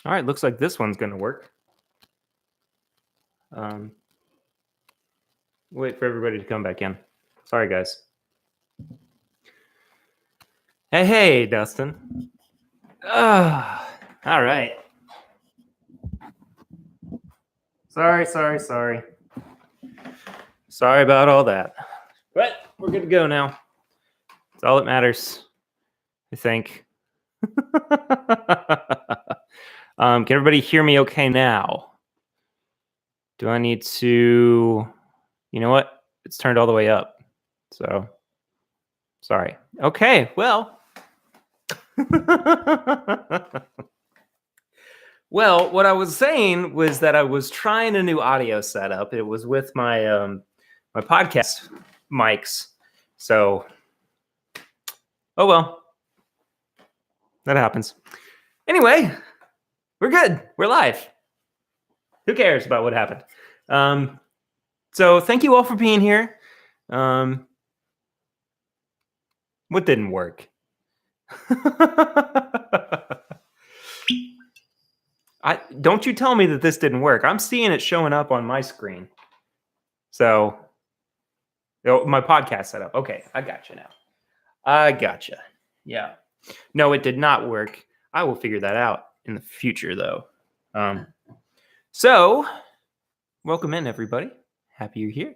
All right, looks like this one's going to work. Wait for everybody to come back in. Sorry, guys. Hey, Dustin. All right. Sorry. Sorry about all that. But we're good to go now. That's all that matters, I think. Can everybody hear me okay now? Do I need to... You know what? It's turned all the way up. So, sorry. Okay, well... Well, what I was saying was that I was trying a new audio setup. It was with my my podcast mics. So, oh well, that happens. Anyway, we're good. We're live. Who cares about what happened? So thank you all for being here. What didn't work? Don't you tell me that this didn't work. I'm seeing it showing up on my screen. So, my podcast setup. Okay, I got you now. I gotcha. Yeah. No, it did not work. I will figure that out in the future, though. So, welcome in, everybody. Happy you're here.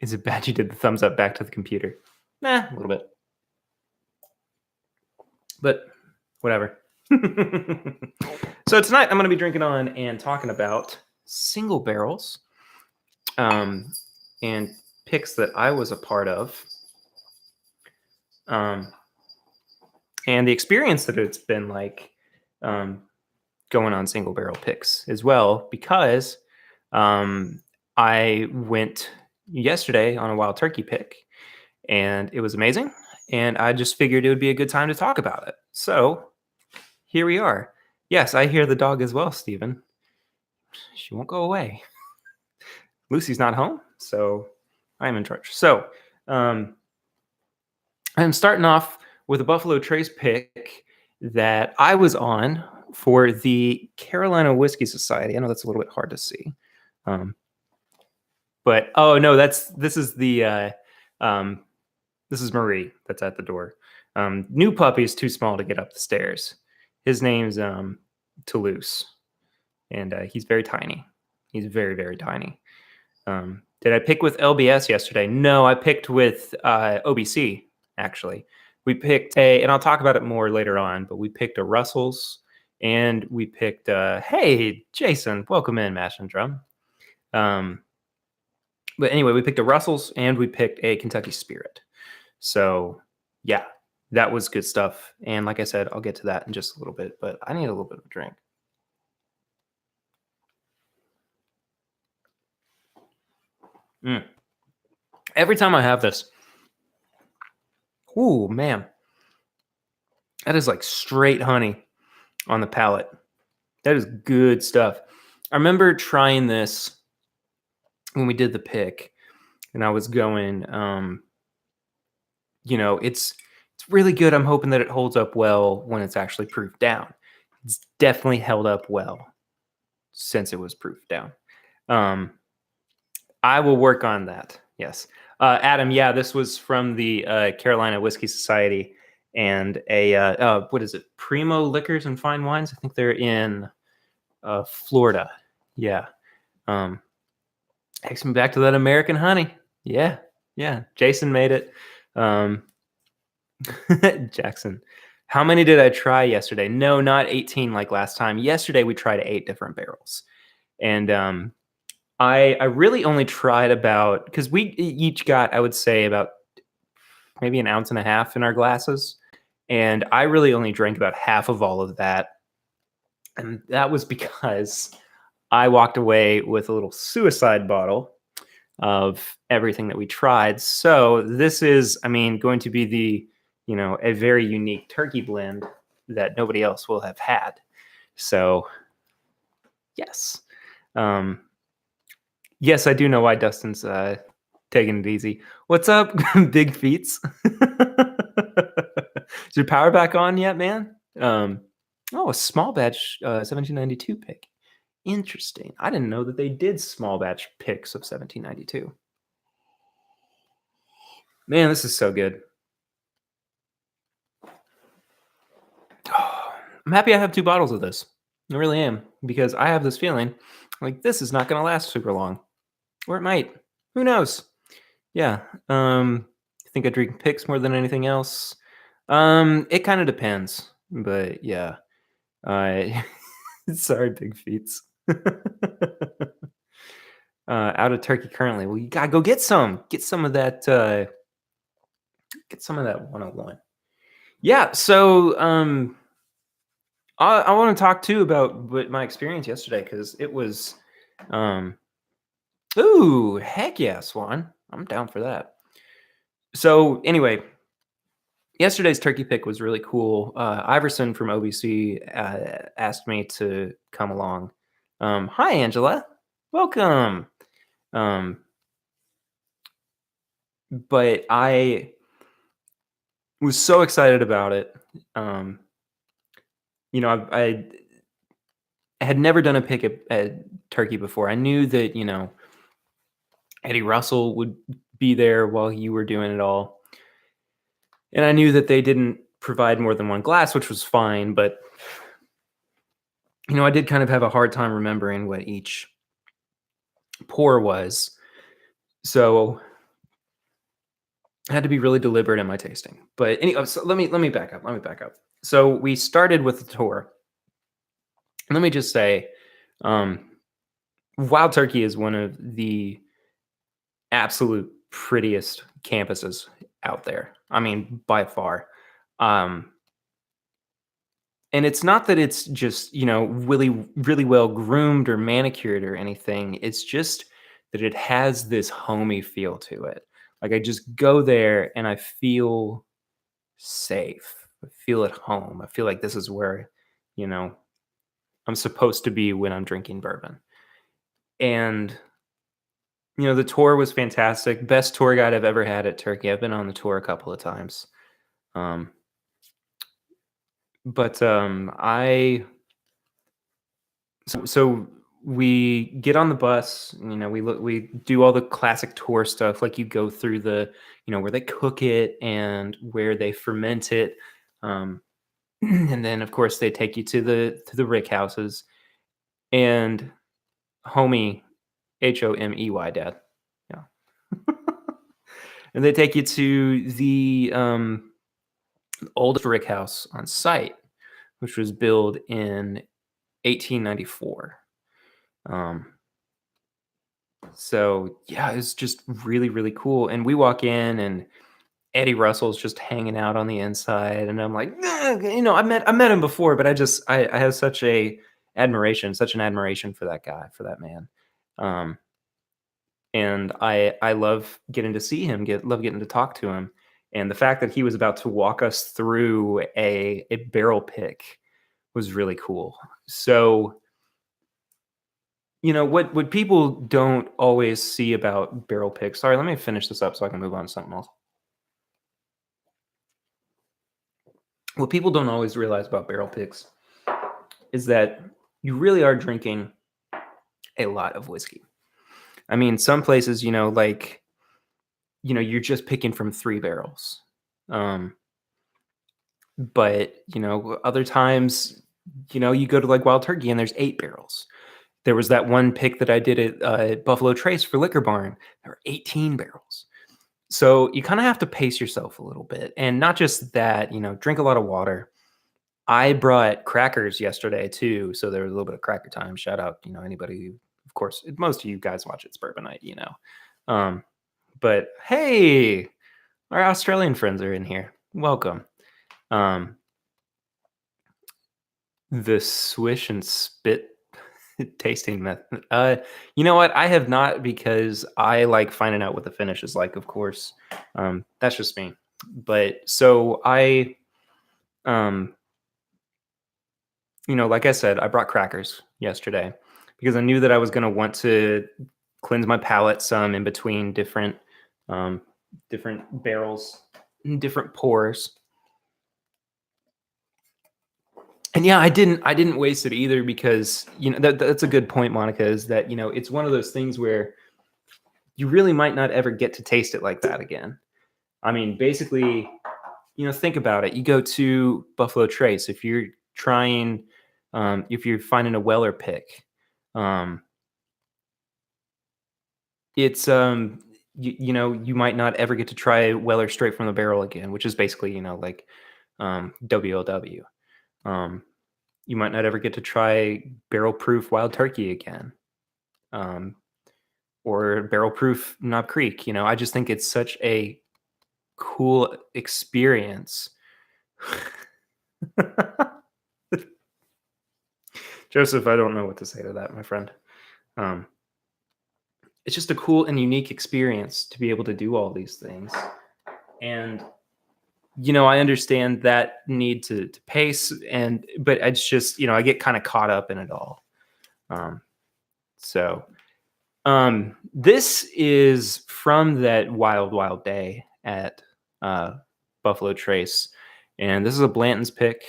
Is it bad you did the thumbs up back to the computer? Nah, a little bit. But whatever. So tonight I'm going to be drinking on and talking about single barrels and picks that I was a part of. And the experience that it's been like going on single barrel picks as well, because I went yesterday on a wild turkey pick and it was amazing. And I just figured it would be a good time to talk about it. So here we are. Yes, I hear the dog as well, Stephen. She won't go away. Lucy's not home, so I'm in charge. So I'm starting off with a Buffalo Trace pick that I was on for the Carolina Whiskey Society. I know that's a little bit hard to see. But, oh, no, this is the... this is Marie that's at the door. New puppy is too small to get up the stairs. His name's Toulouse, and he's very tiny. He's very, very tiny. Did I pick with LBS yesterday? No, I picked with OBC, actually. We picked and I'll talk about it more later on, but we picked a Russell's, and we picked, hey, Jason, welcome in, Mash and Drum. But anyway, we picked a Russell's, and we picked a Kentucky Spirit. So, yeah, that was good stuff. And like I said, I'll get to that in just a little bit, but I need a little bit of a drink. Every time I have this, ooh, man, that is like straight honey on the palate. That is good stuff. I remember trying this when we did the pick, and I was going, it's really good. I'm hoping that it holds up well when it's actually proofed down. It's definitely held up well since it was proofed down. I will work on that. Yes. Adam, yeah, this was from the Carolina Whiskey Society and what is it? Primo Liquors and Fine Wines. I think they're in Florida. Yeah. Takes me back to that American honey. Yeah. Jason made it. Jackson. How many did I try yesterday? No, not 18 like last time. Yesterday we tried 8 different barrels. And I really only tried about, because we each got, I would say, about maybe 1.5 ounces in our glasses. And I really only drank about half of all of that. And that was because I walked away with a little suicide bottle of everything that we tried. So this is, going to be the, a very unique turkey blend that nobody else will have had. So, yes. Yes, I do know why Dustin's taking it easy. What's up, Big Feats? Is your power back on yet, man? Oh, a small batch 1792 pick. Interesting. I didn't know that they did small batch picks of 1792. Man, this is so good. I'm happy I have 2 bottles of this. I really am, because I have this feeling like this is not going to last super long, or it might. Who knows? Yeah. I think I drink picks more than anything else. It kind of depends, but yeah. I sorry, big feets. Out of turkey currently. Well, you gotta go get some. Get some of that. Get some of that 101. Yeah. So, I want to talk too about my experience yesterday, because it was, um, ooh, heck yeah, Swan. I'm down for that. So anyway, yesterday's turkey pick was really cool. Iverson from OBC asked me to come along. Hi, Angela. Welcome. Um, but I was so excited about it. Um, I had never done a pick at turkey before. I knew that, Eddie Russell would be there while you were doing it all. And I knew that they didn't provide more than one glass, which was fine. But, I did kind of have a hard time remembering what each pour was. So I had to be really deliberate in my tasting. But anyway, so let me back up. So we started with the tour. Let me just say, Wild Turkey is one of the absolute prettiest campuses out there. I mean, by far. Um, and it's not that it's just, really, really well groomed or manicured or anything. It's just that it has this homey feel to it. Like, I just go there and I feel safe. I feel at home. I feel like this is where, you know, I'm supposed to be when I'm drinking bourbon. And the tour was fantastic. Best tour guide I've ever had at Turkey. I've been on the tour a couple of times. Um, but I so we get on the bus. We do all the classic tour stuff, like you go through the where they cook it and where they ferment it, and then of course they take you to the rick houses and homie Homey, dad, yeah. And they take you to the oldest rick house on site, which was built in 1894. Um, so yeah, it's just really, really cool. And we walk in and Eddie Russell's just hanging out on the inside, and I'm like, I met him before, but I have such an admiration for that guy, for that man. Um, and I love getting to see him, love getting to talk to him. And the fact that he was about to walk us through a barrel pick was really cool. So, what people don't always see about barrel picks. Sorry, let me finish this up so I can move on to something else. What people don't always realize about barrel picks is that you really are drinking a lot of whiskey. I mean, some places, you're just picking from 3 barrels. But, other times, you go to like Wild Turkey and there's 8 barrels. There was that one pick that I did at Buffalo Trace for Liquor Barn. There were 18 barrels. So you kind of have to pace yourself a little bit. And not just that, drink a lot of water. I brought crackers yesterday too. So there was a little bit of cracker time. Shout out, anybody who, of course, most of you guys watch It's Bourbon Night, But hey, our Australian friends are in here. Welcome. The swish and spit tasting method. You know what? I have not, because I like finding out what the finish is like, of course. That's just me. But so I, like I said, I brought crackers yesterday because I knew that I was going to want to cleanse my palate some in between different barrels, different pours. And yeah, I didn't waste it either because that's a good point, Monica. Is that it's one of those things where you really might not ever get to taste it like that again. I mean, basically, think about it. You go to Buffalo Trace if you're trying, if you're finding a Weller pick, um, it's you might not ever get to try Weller straight from the barrel again, which is basically like WLW. You might not ever get to try barrel proof Wild Turkey again, or barrel proof Knob Creek. I just think it's such a cool experience. Joseph, I don't know what to say to that, my friend. It's just a cool and unique experience to be able to do all these things. And, I understand that need to pace, but it's just, I get kind of caught up in it all. So this is from that wild, wild day at Buffalo Trace. And this is a Blanton's pick.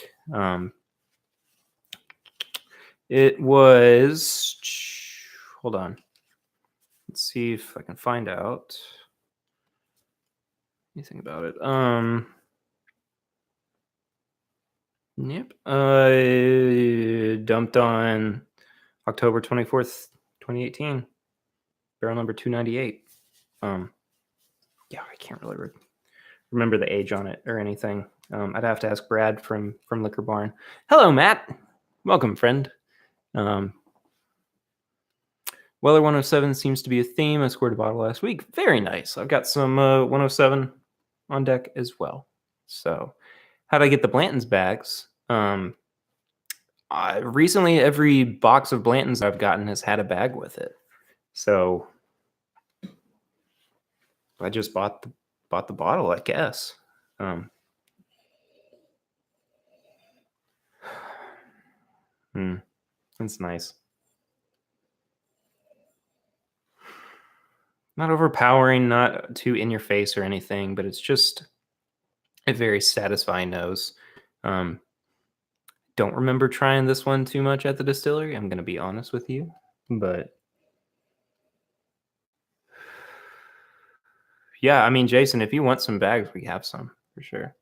It was, hold on. Let's see if I can find out anything about it. Yep. Dumped on October 24th, 2018. Barrel number 298. Yeah, I can't really remember the age on it or anything. I'd have to ask Brad from Liquor Barn. Hello, Matt. Welcome, friend. Weller 107 seems to be a theme. I scored a bottle last week. Very nice. I've got some 107 on deck as well. So, how did I get the Blanton's bags? Recently, every box of Blanton's I've gotten has had a bag with it. So, I just bought the bottle, I guess. That's nice. Not overpowering, not too in your face or anything, but it's just a very satisfying nose. Don't remember trying this one too much at the distillery, I'm going to be honest with you, but yeah, I mean, Jason, if you want some bags, we have some for sure.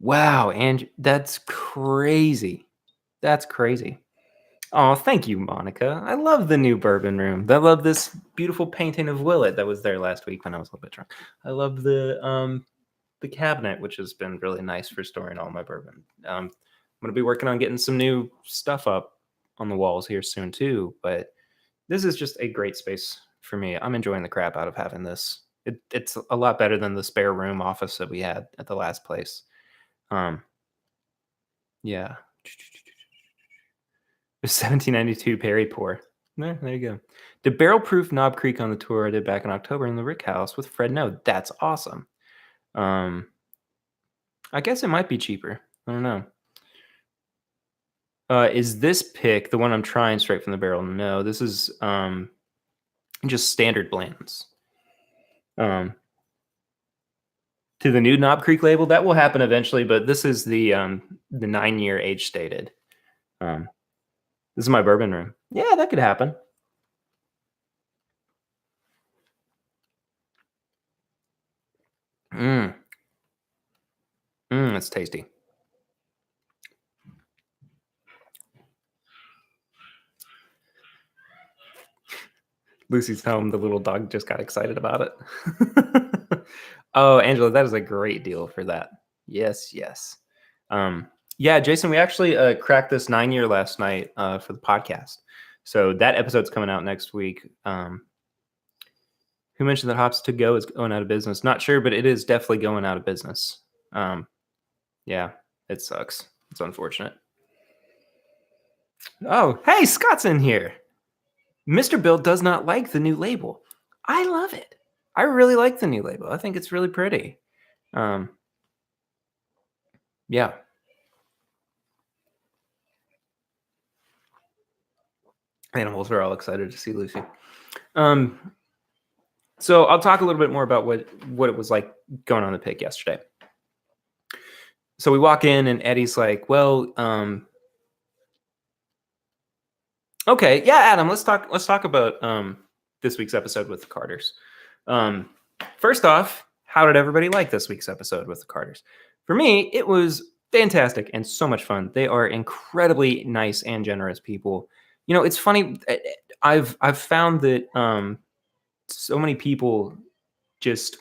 Wow, and that's crazy. That's crazy. Oh, thank you, Monica. I love the new bourbon room. I love this beautiful painting of Willett that was there last week when I was a little bit drunk. I love the cabinet, which has been really nice for storing all my bourbon. I'm going to be working on getting some new stuff up on the walls here soon too, but this is just a great space for me. I'm enjoying the crap out of having this. It's a lot better than the spare room office that we had at the last place. Yeah. 1792 Perry Pour. There you go. Did barrel proof Knob Creek on the tour I did back in October in the Rick House with Fred No. That's awesome. I guess it might be cheaper. I don't know. Is this pick the one I'm trying straight from the barrel? No, this is just standard Blanton's. To the new Knob Creek label, that will happen eventually, but this is the 9-year age stated. This is my bourbon room. Yeah, that could happen. It's tasty. Lucy's home. The little dog just got excited about it. Oh, Angela, that is a great deal for that. Yes. Yeah, Jason, we actually cracked this 9-year last night for the podcast. So that episode's coming out next week. Who mentioned that Hops to Go is going out of business? Not sure, but it is definitely going out of business. Yeah, it sucks. It's unfortunate. Oh, hey, Scott's in here. Mr. Bill does not like the new label. I love it. I really like the new label. I think it's really pretty. Yeah. Animals are all excited to see Lucy. So I'll talk a little bit more about what it was like going on the pick yesterday. So we walk in and Eddie's like, "Well, okay, yeah, Adam, let's talk about this week's episode with the Carters. Um, First off, how did everybody like this week's episode with the Carters? For me, it was fantastic and so much fun. They are incredibly nice and generous people. You know, it's funny. I've found that so many people just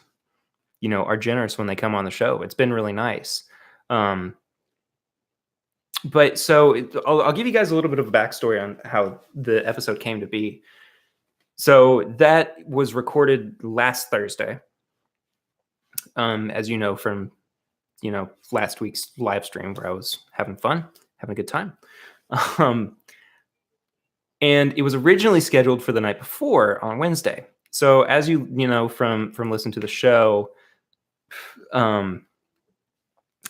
are generous when they come on the show. It's been really nice. Um, but so I'll give you guys a little bit of a backstory on how the episode came to be. So that was recorded last Thursday, as you know from last week's live stream where I was having fun, having a good time, um, and it was originally scheduled for the night before on Wednesday. So as you know from listening to the show, um,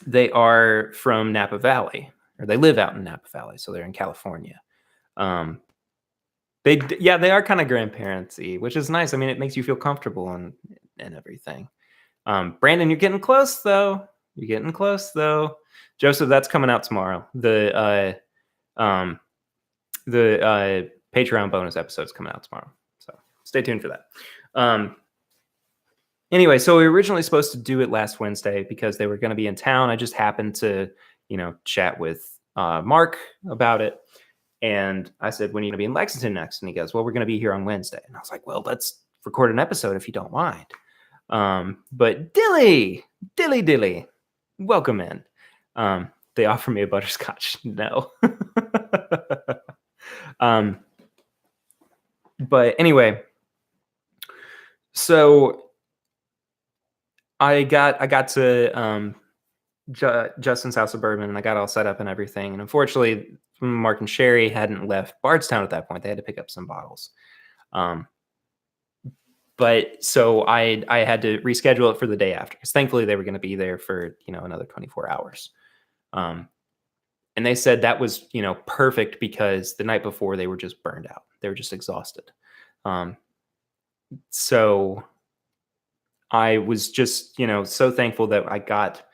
they are from Napa Valley, or they live out in Napa Valley, so they're in California. Um, they are kind of grandparentsy, which is nice. I mean, it makes you feel comfortable and everything. Brandon, you're getting close though. You're getting close though. Joseph, that's coming out tomorrow. The Patreon bonus episode's coming out tomorrow. So stay tuned for that. Anyway, so we were originally supposed to do it last Wednesday because they were going to be in town. I just happened to, chat with Mark about it. And I said, when are you going to be in Lexington next? And he goes, well, we're going to be here on Wednesday. And I was like, well, let's record an episode if you don't mind. But Dilly, welcome in. They offer me a butterscotch. No. But anyway, so I got to Justin's House of Bourbon, and I got all set up and everything. And unfortunately, Mark and Sherry hadn't left Bardstown at that point. They had to pick up some bottles. But so I had to reschedule it for the day after, because thankfully they were going to be there for another 24 hours. And they said that was perfect, because the night before they were just burned out. They were just exhausted. So I was just so thankful that I got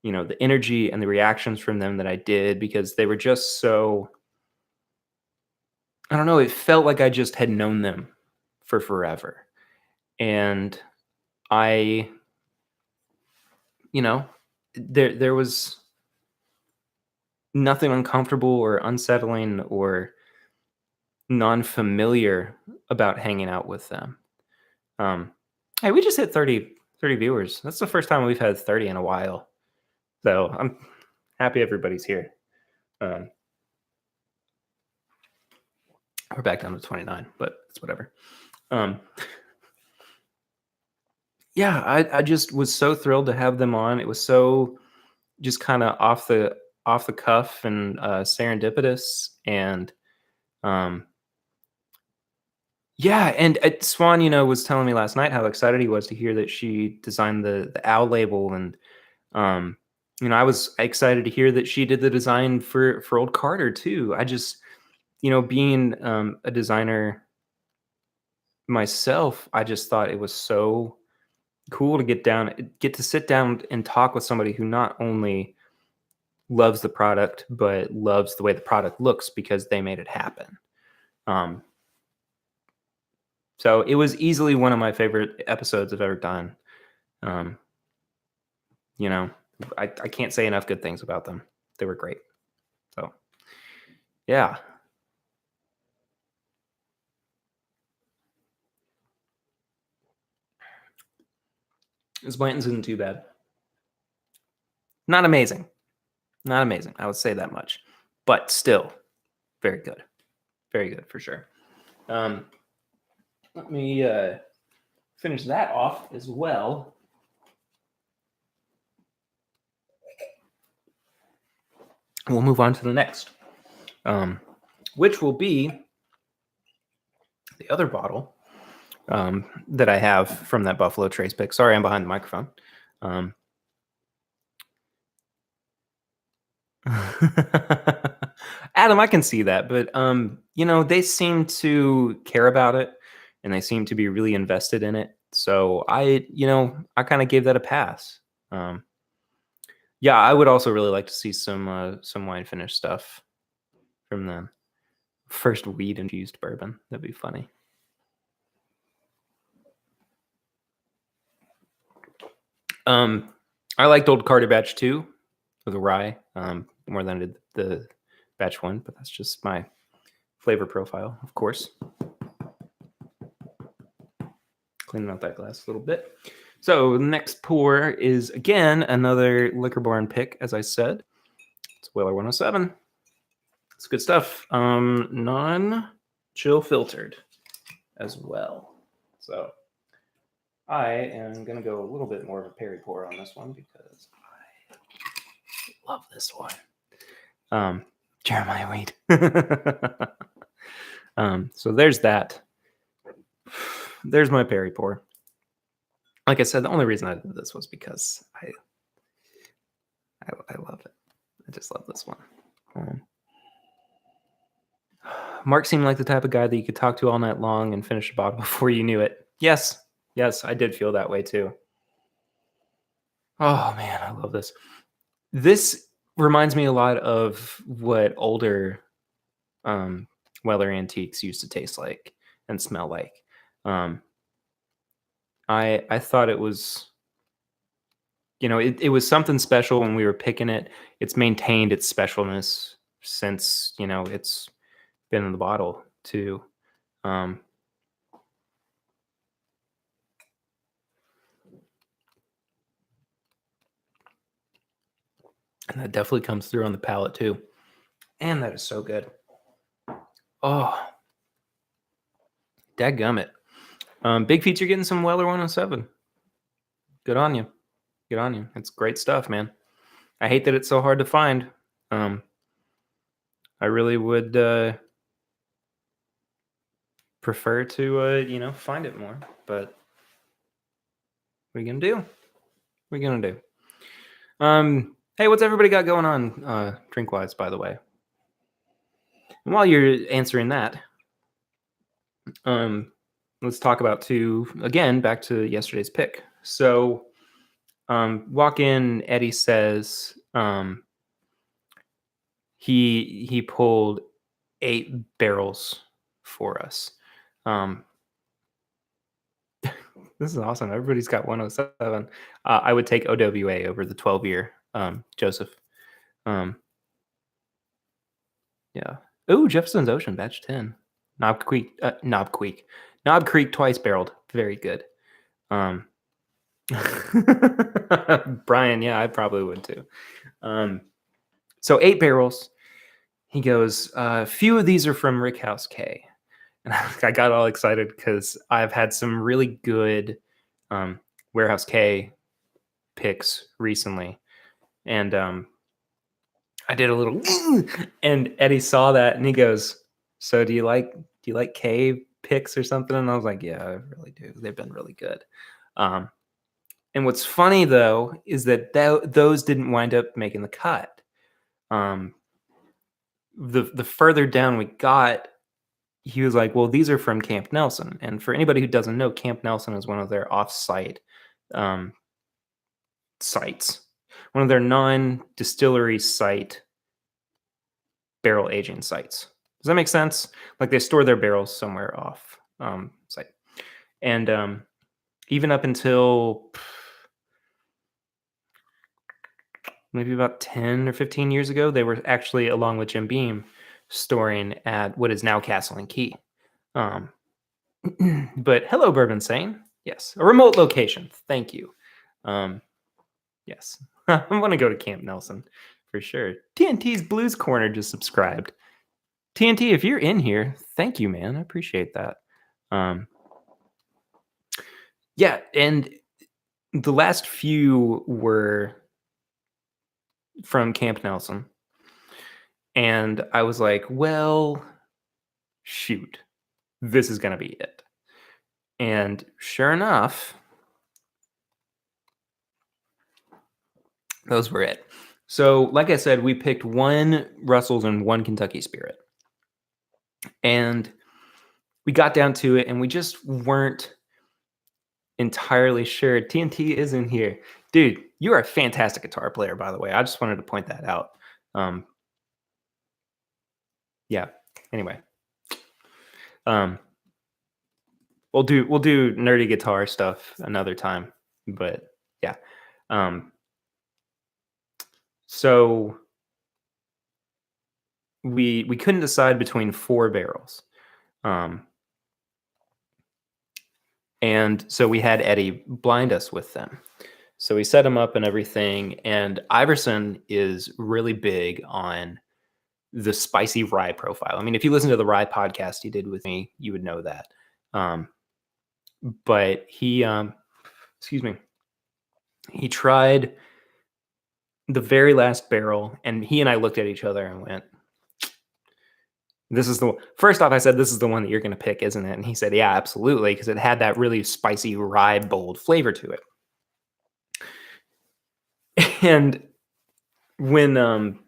the energy and the reactions from them that I did, because they were just so, I don't know, it felt like I just had known them for forever. And I, there was nothing uncomfortable or unsettling or non-familiar about hanging out with them. Hey, we just hit 30 viewers. That's the first time we've had 30 in a while. So I'm happy everybody's here. We're back down to 29, but it's whatever. Yeah, I just was so thrilled to have them on. It was so just kind of off the cuff and serendipitous, and yeah, and Swan, was telling me last night how excited he was to hear that she designed the owl label, and I was excited to hear that she did the design for Old Carter too. I just, being a designer myself, I just thought it was so cool to get to sit down and talk with somebody who not only loves the product, but loves the way the product looks, because they made it happen. So it was easily one of my favorite episodes I've ever done. I can't say enough good things about them. They were great. So, yeah. This Blanton's isn't too bad. Not amazing. Not amazing. I would say that much. But still, very good. Very good, for sure. Let me finish that off as well. We'll move on to the next, which will be the other bottle that I have from that Buffalo Trace pick. Sorry, I'm behind the microphone. Adam, I can see that, but they seem to care about it, and they seem to be really invested in it. So I kind of gave that a pass. Yeah, I would also really like to see some wine finish stuff from them. First weed infused bourbon. That'd be funny. I liked Old Carter Batch 2 with a rye more than I did the Batch 1, but that's just my flavor profile, of course. Cleaning out that glass a little bit. So next pour is, again, another Liquor Barn pick, as I said. It's Weller 107. It's good stuff. Non-chill filtered as well. So I am going to go a little bit more of a Perry pour on this one because I love this one. Jeremiah Wheat. So there's that. There's my Perry pour. Like I said, the only reason I did this was because I love it. I just love this one. Mark seemed like the type of guy that you could talk to all night long and finish a bottle before you knew it. Yes, I did feel that way too. Oh man, I love this. This reminds me a lot of what older Weller antiques used to taste like and smell like. I thought it was, it was something special when we were picking it. It's maintained its specialness since, it's been in the bottle too. And that definitely comes through on the palate too. And that is so good. Oh, dadgummit. Big Feats, you're getting some Weller 107. Good on you. Good on you. It's great stuff, man. I hate that it's so hard to find. I really would prefer to, find it more. But what are you going to do? What are you going to do? Hey, what's everybody got going on drink-wise, by the way? And while you're answering that, let's talk about back to yesterday's pick. So, walk in, Eddie says he pulled 8 barrels for us. This is awesome. Everybody's got 107. I would take OWA over the 12-year, Joseph. Yeah. Oh, Jefferson's Ocean, batch 10. Knob Creek twice barreled. Very good. Brian, yeah, I probably would too. So 8 barrels. He goes, few of these are from Rickhouse K. And I got all excited because I've had some really good Warehouse K picks recently. And I did a little and Eddie saw that and he goes, so do you like K picks or something? And I was like, yeah, I really do. They've been really good. And what's funny though is that those didn't wind up making the cut. The further down we got, he was like, well, these are from Camp Nelson. And for anybody who doesn't know, Camp Nelson is one of their off-site sites, one of their non-distillery site barrel aging sites. Does that make sense? Like they store their barrels somewhere off site. And even up until maybe about 10 or 15 years ago, they were actually, along with Jim Beam, storing at what is now Castle and Key. But hello, Bourbon Sane. Yes, a remote location. Thank you. Yes, I want to go to Camp Nelson for sure. TNT's Blues Corner just subscribed. TNT, if you're in here, thank you, man. I appreciate that. Yeah, and the last few were from Camp Nelson. And I was like, well, shoot, this is going to be it. And sure enough, those were it. So, like I said, we picked 1 Russell's and 1 Kentucky Spirit. And we got down to it, and we just weren't entirely sure. TNT is in here. Dude, you are a fantastic guitar player, by the way. I just wanted to point that out. Um, yeah. Anyway, um, we'll do nerdy guitar stuff another time. But yeah. Um, so we couldn't decide between 4 barrels. Um, and so we had Eddie blind us with them. So we set them up and everything. And Iverson is really big on the spicy rye profile. I mean, if you listen to the rye podcast he did with me, you would know that. Um, but excuse me, he tried the very last barrel, and he and I looked at each other and went, "This is the one." First off, I said, "This is the one that you're going to pick, isn't it?" And he said, "Yeah, absolutely," because it had that really spicy rye bold flavor to it. And when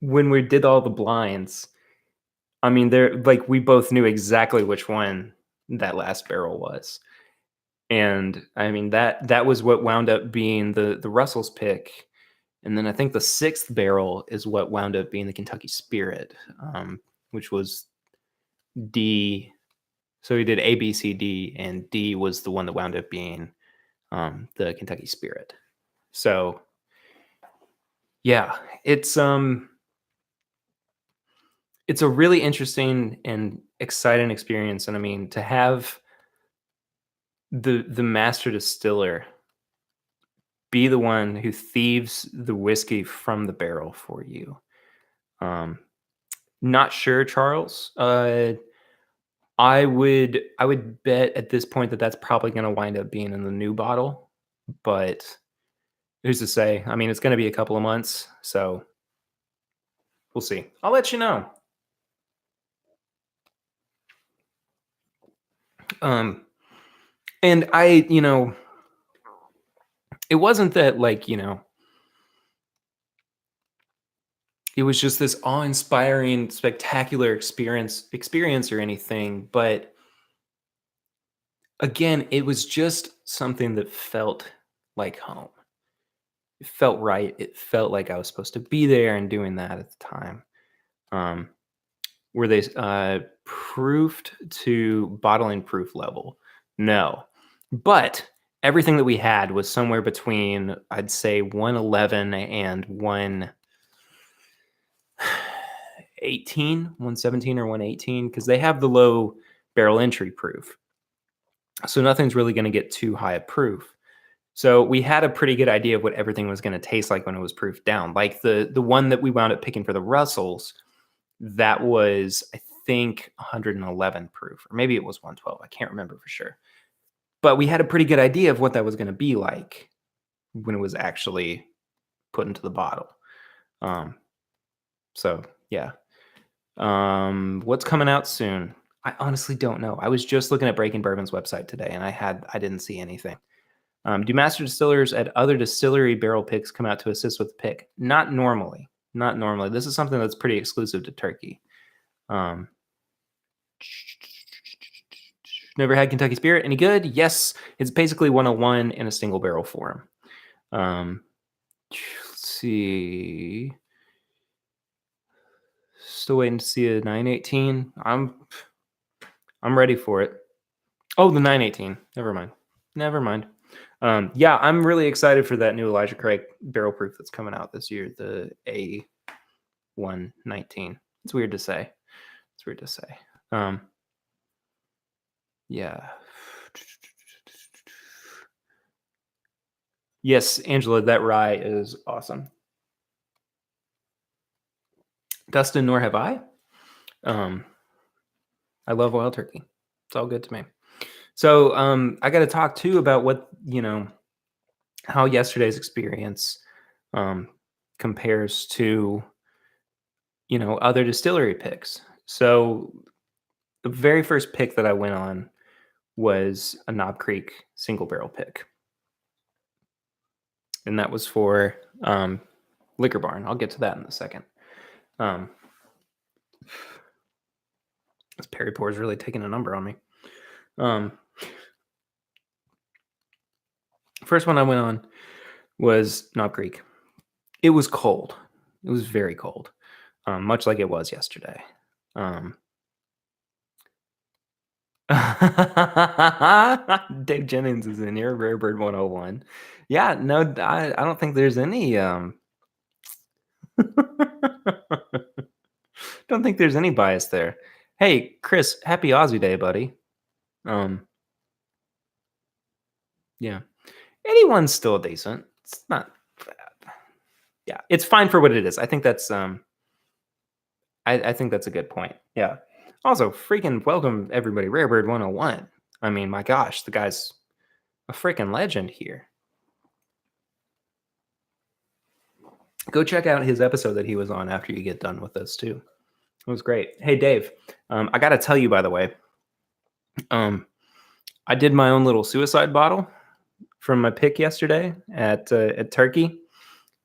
when we did all the blinds, I mean, there like we both knew exactly which one that last barrel was. And I mean that was what wound up being the Russell's pick. And then I think the 6th barrel is what wound up being the Kentucky Spirit, which was D. So he did A, B, C, D, and D was the one that wound up being the Kentucky Spirit. So yeah, it's a really interesting and exciting experience. And I mean, to have the master distiller be the one who thieves the whiskey from the barrel for you. Um, Not sure, Charles. I would bet at this point that that's probably going to wind up being in the new bottle, but who's to say? I mean, it's going to be a couple of months, so we'll see. I'll let you know. Um, and it wasn't that like it was just this awe-inspiring, spectacular experience or anything, but again, it was just something that felt like home. It felt right. It felt like I was supposed to be there and doing that at the time. Um, were they proofed to bottling proof level? No. But everything that we had was somewhere between, I'd say, 111 and 118, 117 or 118, because they have the low barrel entry proof. So nothing's really going to get too high a proof. So we had a pretty good idea of what everything was going to taste like when it was proofed down. Like the one that we wound up picking for the Russells, that was I think 111 proof, or maybe it was 112. I can't remember for sure. But we had a pretty good idea of what that was going to be like when it was actually put into the bottle. Um, so yeah. What's coming out soon? I honestly don't know. I was just looking at Breaking Bourbon's website today, and I didn't see anything. Do master distillers at other distillery barrel picks come out to assist with the pick? Not normally. Not normally. This is something that's pretty exclusive to Turkey. Um, Never had Kentucky Spirit. Any good? Yes. It's basically 101 in a single barrel form. Let's see. Still waiting to see a 918. I'm ready for it. Oh, the 918. Never mind. Never mind. Yeah, I'm really excited for that new Elijah Craig barrel proof that's coming out this year, the A119. It's weird to say. It's weird to say. Yeah. Yes, Angela, that rye is awesome. Dustin, nor have I. I love wild turkey. It's all good to me. So I got to talk too about what how yesterday's experience compares to other distillery picks. So the very first pick that I went on was a Knob Creek single barrel pick, and that was for Liquor Barn. I'll get to that in a second. This Perry Pour is really taking a number on me. First one I went on was Knob Creek. It was cold. It was very cold, much like it was yesterday. Dave Jennings is in here, Rare Bird 101. Yeah, no, I don't think there's any don't think there's any bias there. Hey, Chris, happy Aussie Day, buddy. Yeah. 81's still decent. It's not bad. Yeah, it's fine for what it is. I think that's I think that's a good point. Yeah. Also, freaking welcome everybody, Rarebird 101. I mean, my gosh, the guy's a freaking legend here. Go check out his episode that he was on after you get done with this too. It was great. Hey, Dave, I got to tell you, by the way, I did my own little suicide bottle from my pick yesterday at Turkey.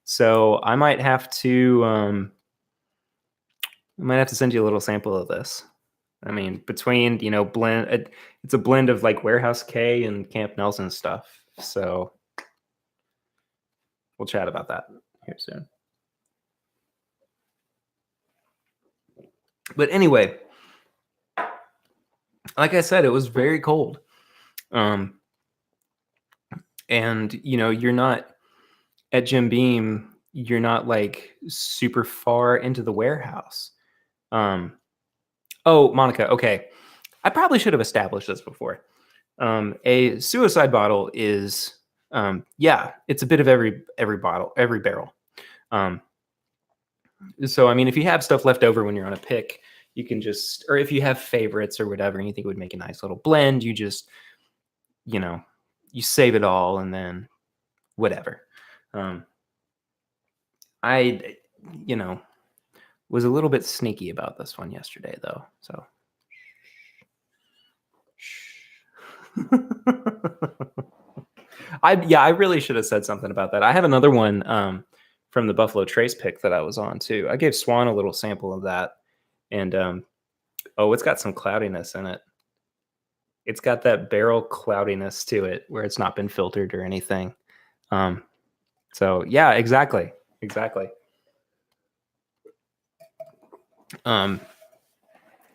So I might have to send you a little sample of this. I mean, between blend, it's a blend of like Warehouse K and Camp Nelson stuff. So we'll chat about that here soon. But anyway, like I said, it was very cold. And you're not at Jim Beam, you're not like super far into the warehouse. Oh, Monica, okay. I probably should have established this before. A suicide bottle is it's a bit of every bottle, every barrel. So I mean, if you have stuff left over when you're on a pick, you can just, or if you have favorites or whatever, and you think it would make a nice little blend, you just, you save it all and then whatever. I, was a little bit sneaky about this one yesterday though. So I really should have said something about that. I have another one from the Buffalo Trace pick that I was on too. I gave Swan a little sample of that, and it's got some cloudiness in it. It's got that barrel cloudiness to it where it's not been filtered or anything. So yeah, exactly.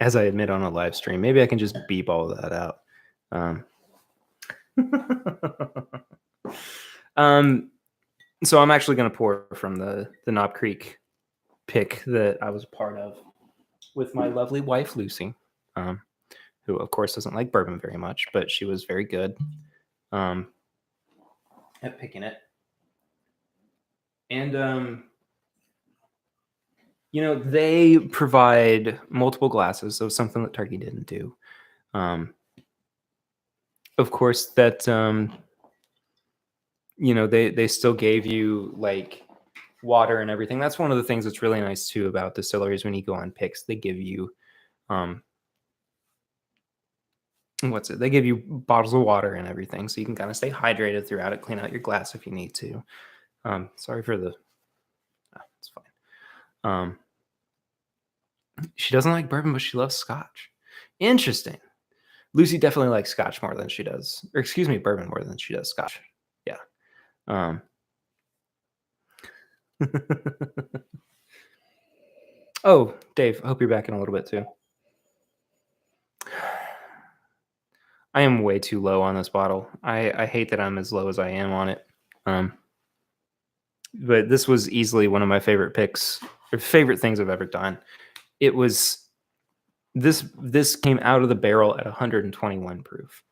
As I admit on a live stream, maybe I can just beep all of that out. So I'm actually going to pour from the Knob Creek pick that I was a part of with my lovely wife, Lucy, who of course doesn't like bourbon very much, but she was very good at picking it. And, they provide multiple glasses, so something that Turkey didn't do. Of course, that, they still gave you like water and everything. That's one of the things that's really nice too about distilleries when you go on picks. They give you, they give you bottles of water and everything, so you can kind of stay hydrated throughout it, clean out your glass if you need to. Sorry for the, it's fine. She doesn't like bourbon, but she loves scotch. Interesting. Lucy definitely likes scotch more than she does, or excuse me, bourbon more than she does scotch. Yeah. Oh, Dave, I hope you're back in a little bit too. I am way too low on this bottle. I hate that I'm as low as I am on it. But this was easily one of my favorite picks, or favorite things I've ever done. It was this came out of the barrel at 121 proof.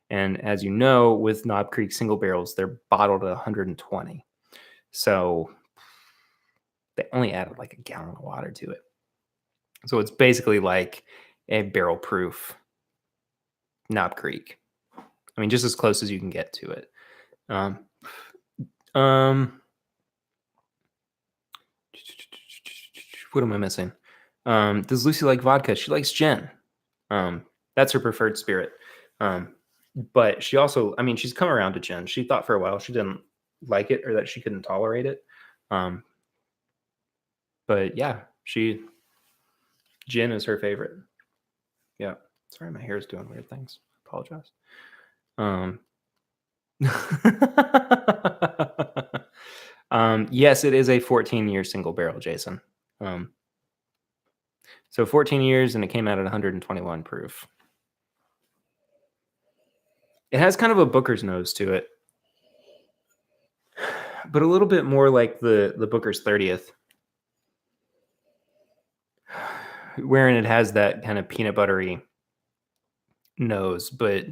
And as you know, with Knob Creek single barrels, they're bottled at 120. So they only added like a gallon of water to it. So it's basically like a barrel proof Knob Creek. I mean, just as close as you can get to it. What am I missing? Does Lucy like vodka? She likes gin. That's her preferred spirit. But she also, I mean, she's come around to gin. She thought for a while she didn't like it or that she couldn't tolerate it. But yeah, gin is her favorite. Yeah. Sorry, my hair is doing weird things. I apologize. Yes, it is a 14-year single barrel, Jason. So 14 years, and it came out at 121 proof. It has kind of a Booker's nose to it, but a little bit more like the Booker's 30th, wherein it has that kind of peanut buttery nose, but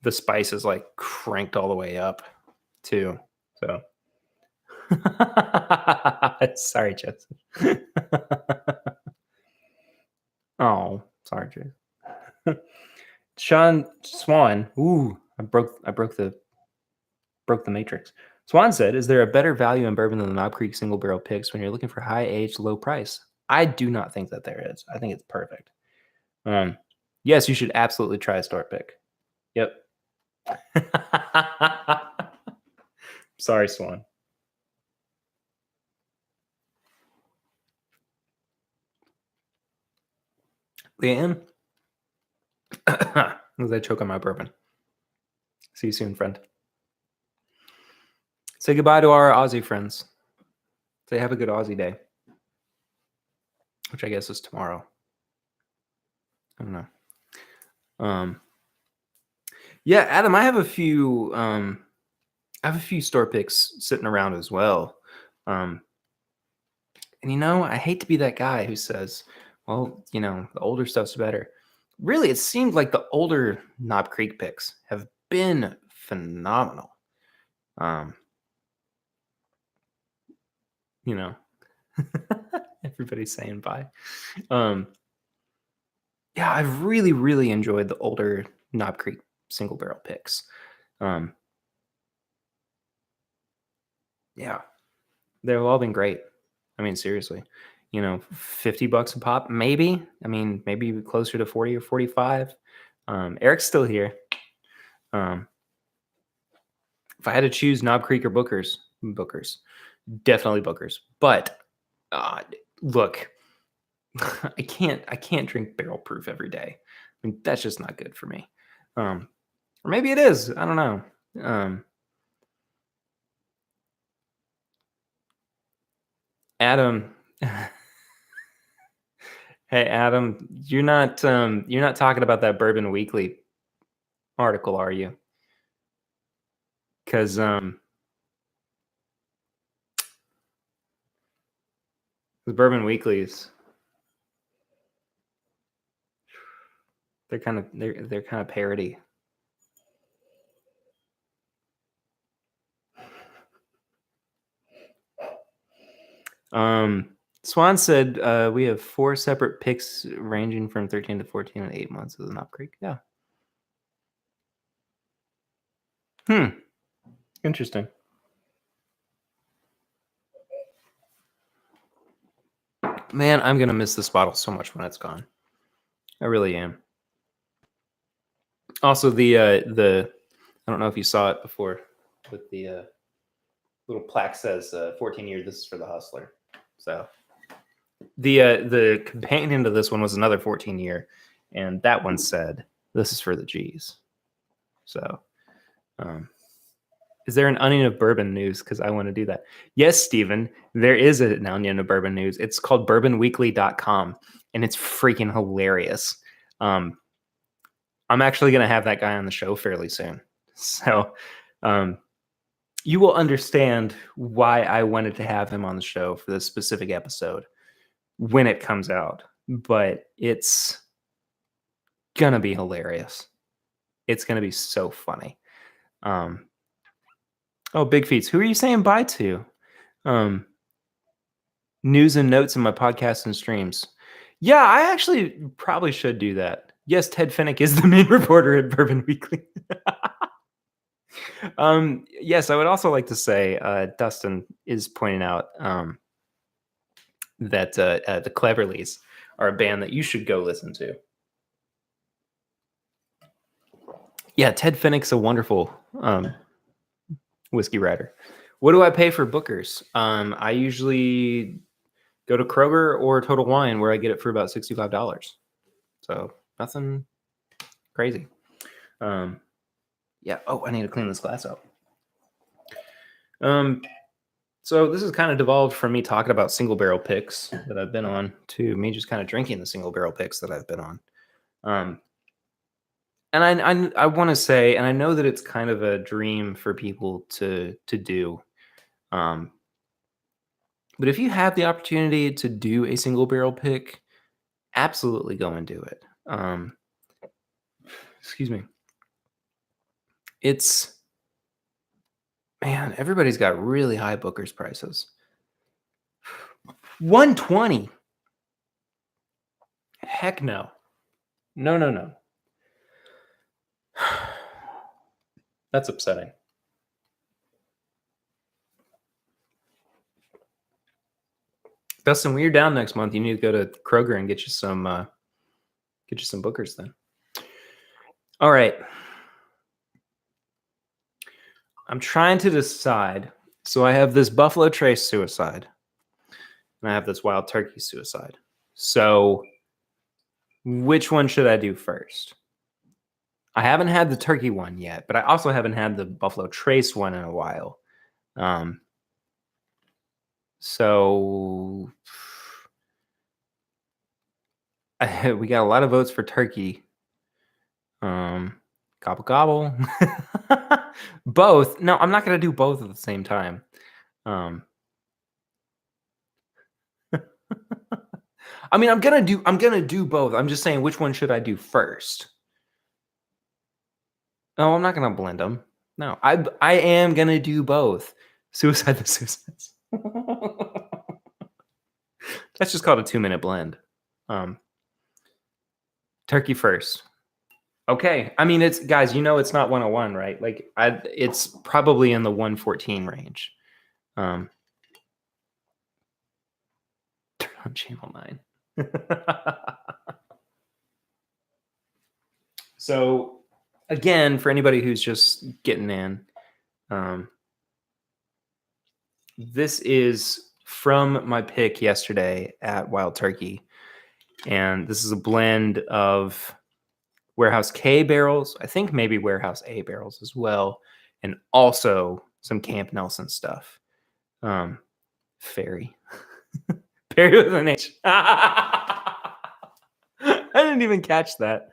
the spice is like cranked all the way up too. So sorry, Jesse. Oh, sorry, Jesse. Sean Swan. Ooh, I broke the matrix. Swan said, "Is there a better value in bourbon than the Knob Creek single barrel picks when you're looking for high age, low price?" I do not think that there is. I think it's perfect. Yes, you should absolutely try a store pick. Yep. Sorry, Swan. Leanne, as I choke on my bourbon. See you soon, friend. Say goodbye to our Aussie friends. Say have a good Aussie day, which I guess is tomorrow. I don't know. Yeah, Adam, I have a few store picks sitting around as well. And I hate to be that guy who says, well, the older stuff's better. Really, it seemed like the older Knob Creek picks have been phenomenal. Everybody's saying bye. Yeah, I've really, really enjoyed the older Knob Creek single barrel picks. Yeah, they've all been great. I mean, seriously, $50 a pop, maybe. I mean, maybe closer to 40 or 45. Eric's still here. If I had to choose Knob Creek or Booker's, definitely Booker's. But look, I can't drink barrel proof every day. I mean, that's just not good for me. Or maybe it is. I don't know. Adam. Hey Adam, you're not talking about that Bourbon Weekly article, are you? Because the Bourbon Weeklies, they're kind of parody. Swan said we have 4 separate picks ranging from 13 to 14 and 8 months of the Knob Creek. Yeah. Interesting. Man, I'm gonna miss this bottle so much when it's gone. I really am. Also, the I don't know if you saw it before, but the little plaque says 14 years. This is for the hustler. So the companion to this one was another 14 year, and that one said this is for the G's. So is there an onion of bourbon news? Because I want to do that. Yes, Stephen, there is an onion of bourbon news. It's called bourbonweekly.com, and it's freaking hilarious. I'm actually going to have that guy on the show fairly soon. So you will understand why I wanted to have him on the show for this specific episode when it comes out. But it's going to be hilarious. It's going to be so funny. Oh, Big Feats. Who are you saying bye to? News and notes in my podcasts and streams. Yeah, I actually probably should do that. Yes, Ted Finnick is the main reporter at Bourbon Weekly. Yes, I would also like to say Dustin is pointing out that the Cleverleys are a band that you should go listen to. Yeah, Ted Finnick's a wonderful whiskey writer. What do I pay for Booker's? I usually go to Kroger or Total Wine, where I get it for about $65. So nothing crazy. Yeah. Oh, I need to clean this glass up. So this has kind of devolved from me talking about single barrel picks that I've been on to me just kind of drinking the single barrel picks that I've been on. And I want to say, and I know that it's kind of a dream for people to do. Um, but if you have the opportunity to do a single barrel pick, absolutely go and do it. Excuse me. It's man, everybody's got really high Booker's prices. 120. Heck no. No, no, no. That's upsetting. Dustin, when you're down next month, you need to go to Kroger and get you some Bookers then. All right. I'm trying to decide. So I have this Buffalo Trace suicide, and I have this Wild Turkey suicide. So which one should I do first? I haven't had the turkey one yet, but I also haven't had the Buffalo Trace one in a while. So we got a lot of votes for turkey. Gobble gobble. Both. No, I'm not gonna do both at the same time. I mean, I'm gonna do both. I'm just saying, which one should I do first? No, I'm not gonna blend them. No, I am gonna do both. Suicide the Suicides. That's just called a 2-minute blend. Turkey first. Okay. I mean, it's guys, it's not 101, right? Like it's probably in the 114 range. Turn on channel 9. So again, for anybody who's just getting in, this is from my pick yesterday at Wild Turkey. And this is a blend of Warehouse K barrels, I think maybe Warehouse A barrels as well, and also some Camp Nelson stuff. Fairy. Fairy with an H. I didn't even catch that.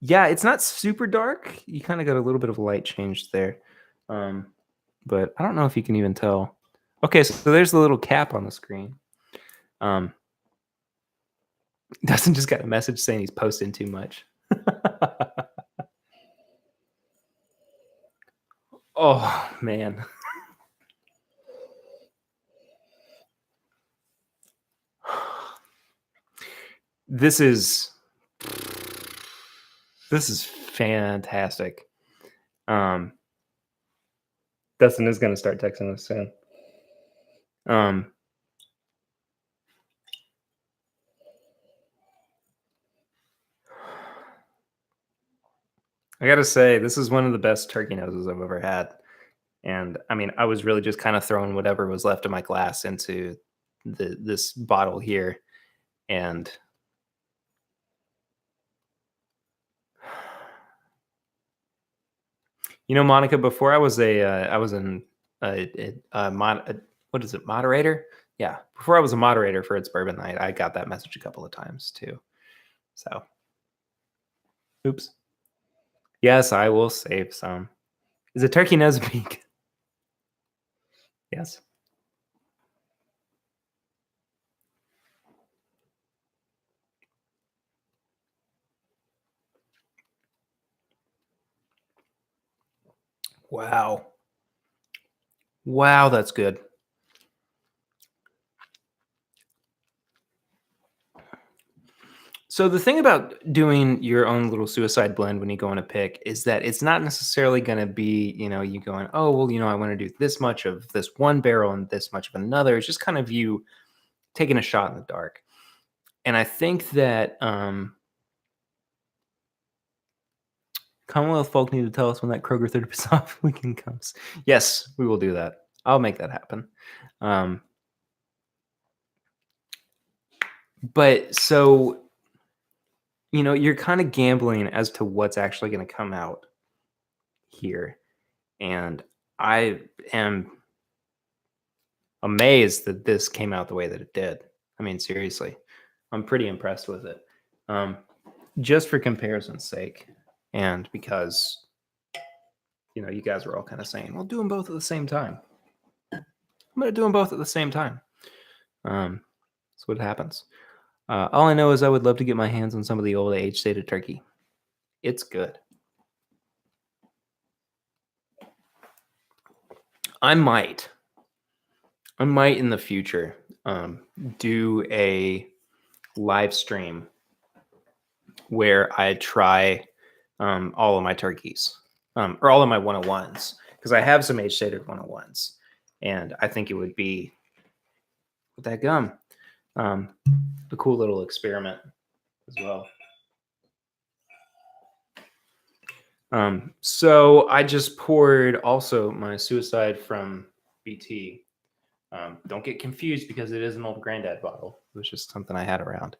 Yeah, it's not super dark. You kind of got a little bit of light change there. But I don't know if you can even tell. Okay, so there's the little cap on the screen. Dustin just got a message saying he's posting too much. Oh, man. This is fantastic. Dustin is going to start texting us soon. I got to say, this is one of the best turkey noses I've ever had. And I mean, I was really just kind of throwing whatever was left of my glass into this bottle here. And Monica, before I was what is it, moderator? Yeah, before I was a moderator for It's Bourbon Night, I got that message a couple of times too. So, oops. Yes, I will save some. Is a turkey nose vegan? Yes. Wow. Wow, that's good. So the thing about doing your own little suicide blend when you go on a pick is that it's not necessarily going to be, you going, oh, well, I want to do this much of this one barrel and this much of another. It's just kind of you taking a shot in the dark. And I think that Commonwealth folk need to tell us when that Kroger 30% off weekend comes. Yes, we will do that. I'll make that happen. But so, you're kind of gambling as to what's actually going to come out. here, and I am amazed that this came out the way that it did. I mean, seriously, I'm pretty impressed with it. Just for comparison's sake, and because you guys were all kind of saying, "Well, do them both at the same time." I'm gonna do them both at the same time. That's what happens. All I know is I would love to get my hands on some of the old age-stated turkey. It's good. I might in the future do a live stream where I try all of my turkeys or all of my 101s, because I have some age-stated 101s, and I think it would be with that gum a cool little experiment as well. So I just poured also my Suicide from BT. Don't get confused because it is an old granddad bottle. It was just something I had around.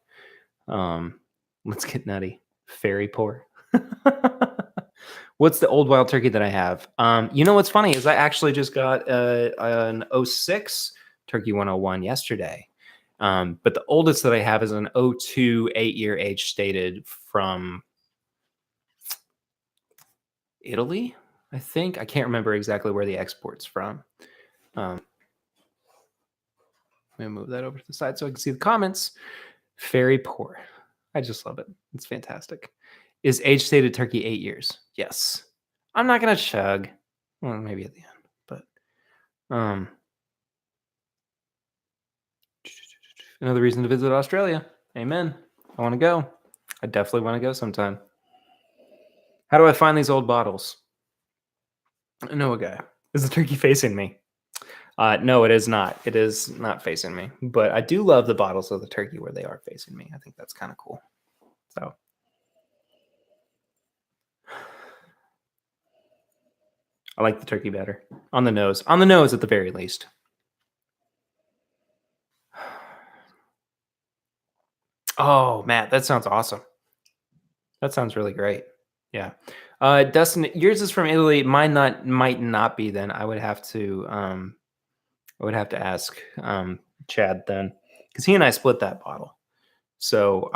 Let's get nutty. Fairy pour. What's the old wild turkey that I have? What's funny is I actually just got an 06 Turkey 101 yesterday. But the oldest that I have is an 02 8-year age stated from Italy, I think. I can't remember exactly where the export's from. Let me move that over to the side so I can see the comments. Fairy pour. I just love it. It's fantastic. Is age stated turkey 8 years? Yes. I'm not gonna chug. Well, maybe at the end, but another reason to visit Australia. Amen. I want to go. I definitely want to go sometime. How do I find these old bottles? I know a guy. Is the turkey facing me? No, it is not. It is not facing me. But I do love the bottles of the turkey where they are facing me. I think that's kind of cool. So I like the turkey better. On the nose. On the nose at the very least. Oh, Matt, that sounds awesome. That sounds really great. Yeah. Dustin, yours is from Italy. Mine might not be then. I would have to ask Chad then, because he and I split that bottle. So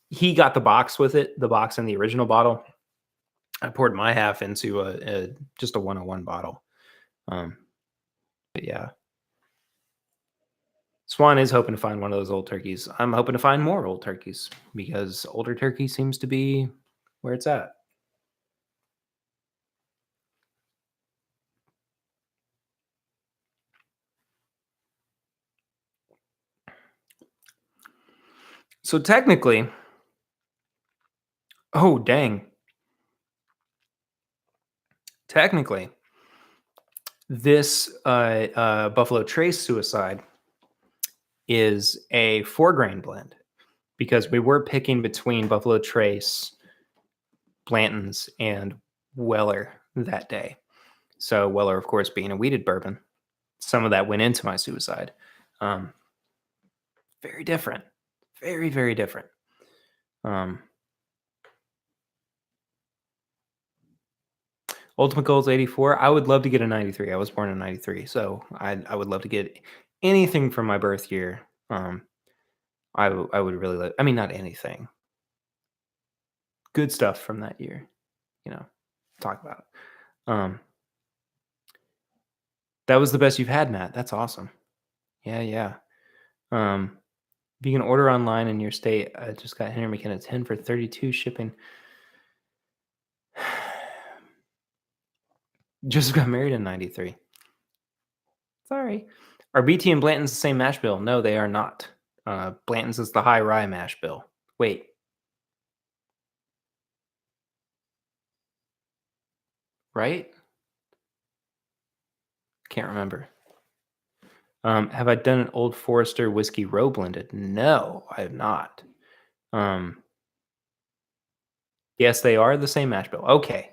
he got the box with it, the box and the original bottle. I poured my half into just a 101 bottle. But yeah. Swan is hoping to find one of those old turkeys. I'm hoping to find more old turkeys because older turkey seems to be where it's at. So technically, oh dang. Technically, this Buffalo Trace Suicide is a 4-grain blend because we were picking between Buffalo Trace, Blanton's, and Weller that day. So Weller, of course, being a wheated bourbon, some of that went into my Suicide. Very different. Very, very different. Ultimate Goals 84. I would love to get a 93. I was born in 93, so I would love to get anything from my birth year. I would really like. I mean, not anything. Good stuff from that year. Talk about it. That was the best you've had, Matt. That's awesome. Yeah. If you can order online in your state, I just got Henry McKenna 10 for 32 shipping. Just got married in 93. Sorry. Are BT and Blanton's the same mash bill? No, they are not. Blanton's is the high rye mash bill. Wait. Right? Can't remember. Have I done an Old Forester whiskey row blended? No, I have not. Yes, they are the same mash bill. Okay.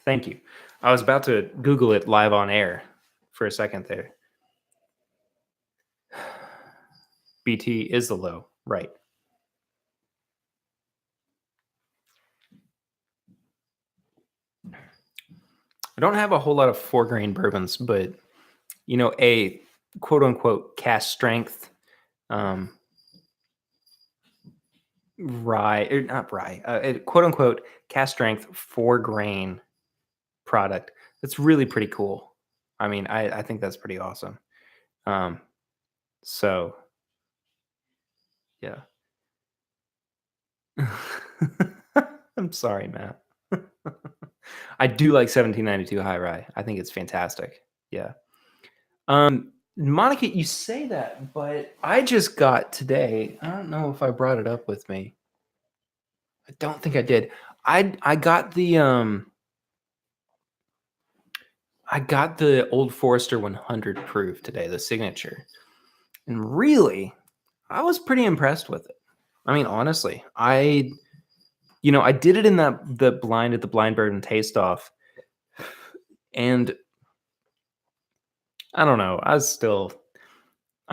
Thank you. I was about to Google it live on air for a second there. BT is the low, right? I don't have a whole lot of 4-grain bourbons, but a quote unquote cast strength rye, or not rye, a quote unquote cast strength 4-grain product. That's really pretty cool. I mean, I think that's pretty awesome. So yeah. I'm sorry, Matt. I do like 1792 high rye. I think it's fantastic. Yeah. Monica, you say that, but I just got today. I don't know if I brought it up with me. I don't think I did. I got the Old Forester 100 proof today, the signature. And really, I was pretty impressed with it. I mean, honestly, I did it in the blind bourbon taste off, and I don't know. I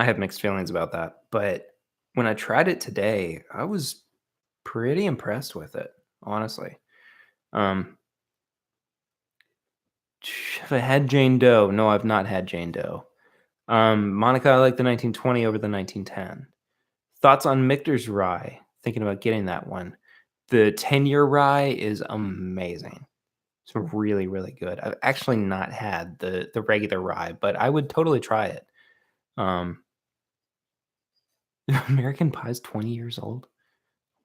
have mixed feelings about that. But when I tried it today, I was pretty impressed with it, honestly. Have I had Jane Doe? No, I've not had Jane Doe. Monica, I like the 1920 over the 1910. Thoughts on Michter's rye? Thinking about getting that one. The 10-year rye is amazing. It's really, really good. I've actually not had the regular rye, but I would totally try it. American Pie is 20 years old.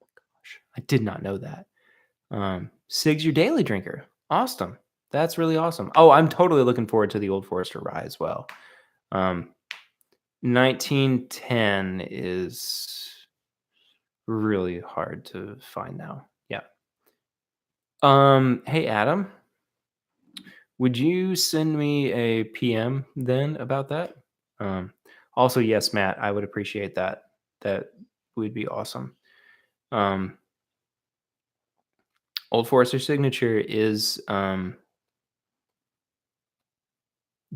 Oh my gosh, I did not know that. Sig's your daily drinker. Awesome. That's really awesome. Oh, I'm totally looking forward to the Old Forester rye as well. 1910 is really hard to find now. Yeah. Hey Adam, would you send me a PM then about that? Also, yes, Matt, I would appreciate that. That would be awesome. Old Forester signature is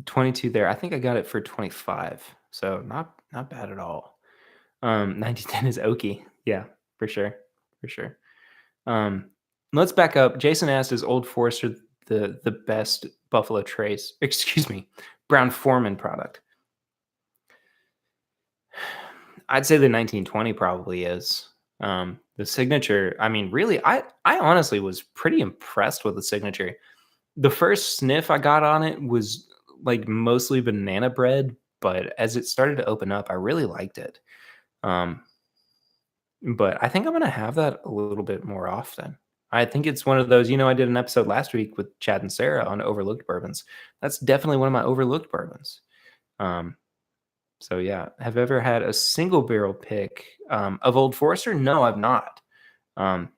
22 there. I think I got it for 25. So not bad at all. 1910 is oaky. Yeah, for sure. For sure. Let's back up. Jason asked, is Old Forester the best Buffalo Trace, excuse me, Brown Foreman product? I'd say the 1920 probably is. The signature, I mean, really, I honestly was pretty impressed with the signature. The first sniff I got on it was like mostly banana bread, but as it started to open up, I really liked it. But I think I'm gonna have that a little bit more often. I think it's one of those, I did an episode last week with Chad and Sarah on overlooked bourbons. That's definitely one of my overlooked bourbons. So yeah, have I ever had a single barrel pick of Old Forester? No, I've not. Do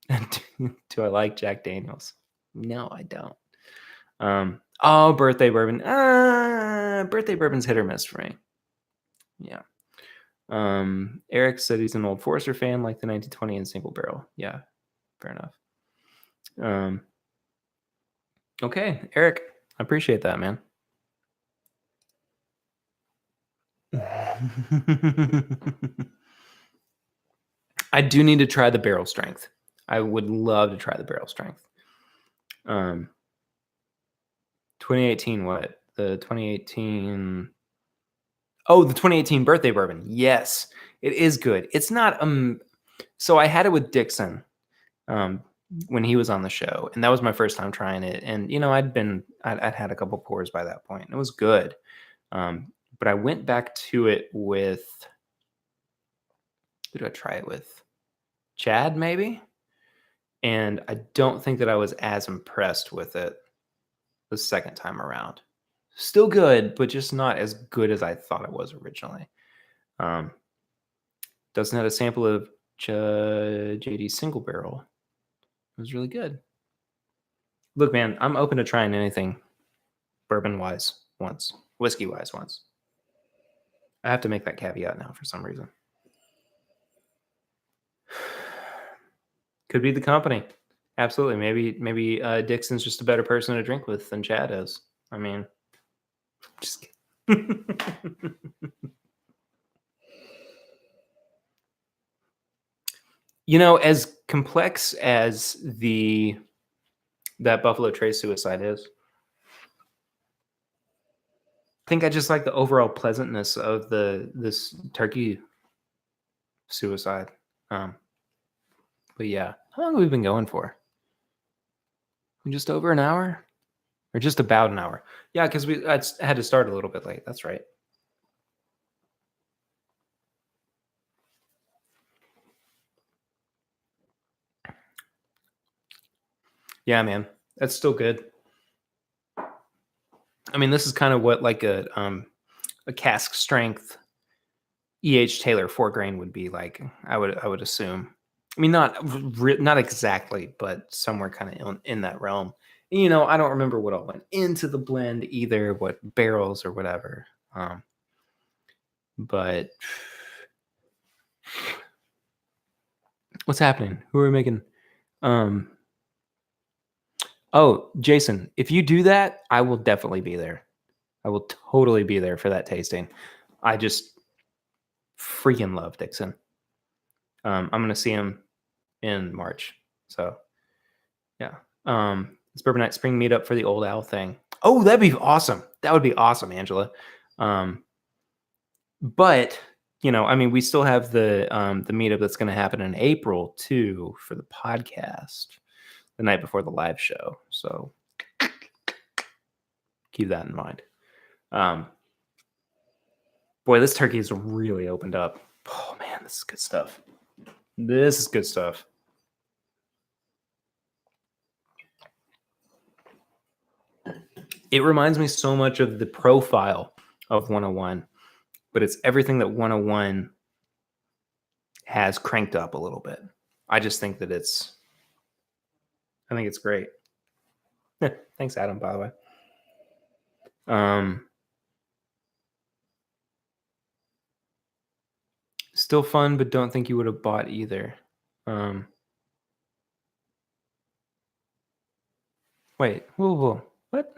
I like Jack Daniels? No, I don't. Birthday bourbon. Birthday bourbon's hit or miss for me. Yeah. Eric said he's an Old Forester fan, like the 1920 and single barrel. Yeah, fair enough. Okay, Eric, I appreciate that, man. I do need to try the barrel strength. I would love to try the barrel strength. 2018, what? The 2018. Oh, the 2018 birthday bourbon. Yes, it is good. It's not so I had it with Dixon when he was on the show, and that was my first time trying it. And I'd had a couple pours by that point. It was good. But I went back to it with, who did I try it with? Chad, maybe? And I don't think that I was as impressed with it the second time around. Still good, but just not as good as I thought it was originally. Doesn't have a sample of JD single barrel. It was really good. Look, man, I'm open to trying anything bourbon wise once, whiskey wise once. I have to make that caveat now for some reason. Could be the company. Absolutely. Maybe Dixon's just a better person to drink with than Chad is. I mean, just kidding. As complex as the that Buffalo Trace suicide is. I think I just like the overall pleasantness of this turkey suicide. But yeah, how long have we been going for? Just over an hour, or just about an hour? Yeah, because we had to start a little bit late. That's right. Yeah, man, that's still good. I mean, this is kind of what like a cask strength Taylor 4 grain would be like. I would assume. I mean, not exactly, but somewhere kind of in that realm. And, I don't remember what all went into the blend either, what barrels or whatever. But what's happening? Who are we making? Oh, Jason, if you do that, I will definitely be there. I will totally be there for that tasting. I just freaking love Dixon. I'm gonna see him in March. So yeah. It's Bourbon Night Spring meetup for the Old Owl thing. Oh, that'd be awesome. That would be awesome, Angela. But I mean, we still have the meetup that's going to happen in April too for the podcast, the night before the live show. So keep that in mind. Boy, this turkey has really opened up. Oh man, this is good stuff. This is good stuff. It reminds me so much of the profile of 101, but it's everything that 101 has cranked up a little bit. I just think that I think it's great. Thanks, Adam, by the way. Still fun, but don't think you would have bought either. Wait, whoa. What?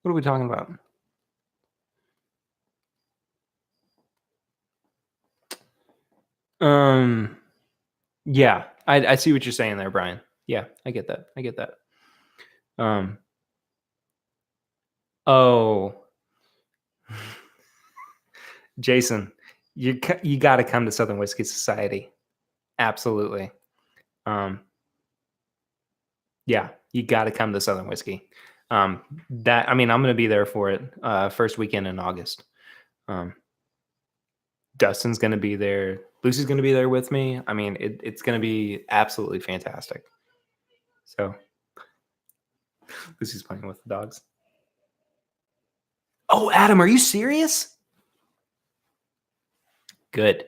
What are we talking about? Yeah, I see what you're saying there, Brian. Yeah, I get that. Oh, Jason, you got to come to Southern Whiskey Society. Absolutely. Yeah, you got to come to Southern Whiskey. I'm going to be there for it. First weekend in August. Dustin's going to be there. Lucy's going to be there with me. I mean, it's going to be absolutely fantastic. So Lucy's playing with the dogs. Oh, Adam, are you serious? Good.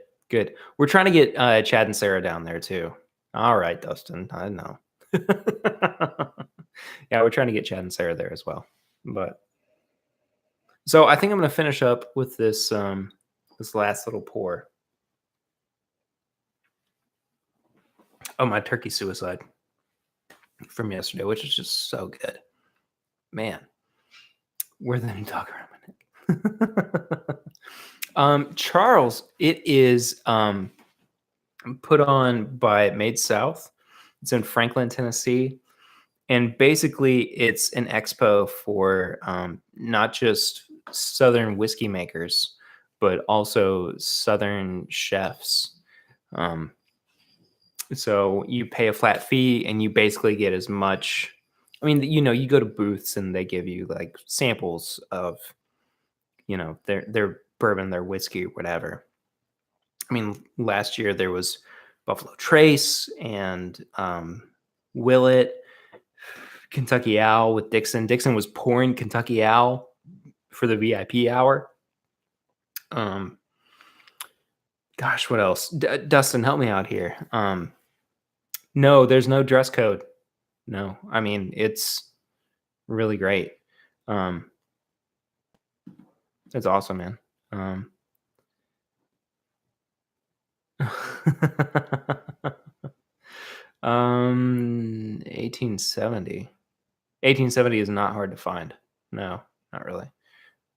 We're trying to get Chad and Sarah down there too. All right, Dustin. I know. Yeah, we're trying to get Chad and Sarah there as well. But so I think I'm going to finish up with this this last little pour. Oh, my turkey suicide from yesterday, which is just so good. Man, where the new dog around my neck. Charles, it is put on by Made South. It's in Franklin, Tennessee. And basically, it's an expo for not just Southern whiskey makers, but also Southern chefs. So you pay a flat fee and you basically get as much. I mean, you go to booths and they give you like samples of, their bourbon, their whiskey, whatever. I mean, last year there was Buffalo Trace and Willet, Kentucky Owl with Dixon. Dixon was pouring Kentucky Owl for the VIP hour. Gosh, what else? Dustin, help me out here. No, there's no dress code. No, I mean, it's really great. It's awesome, man. 1870. 1870 is not hard to find. No, not really.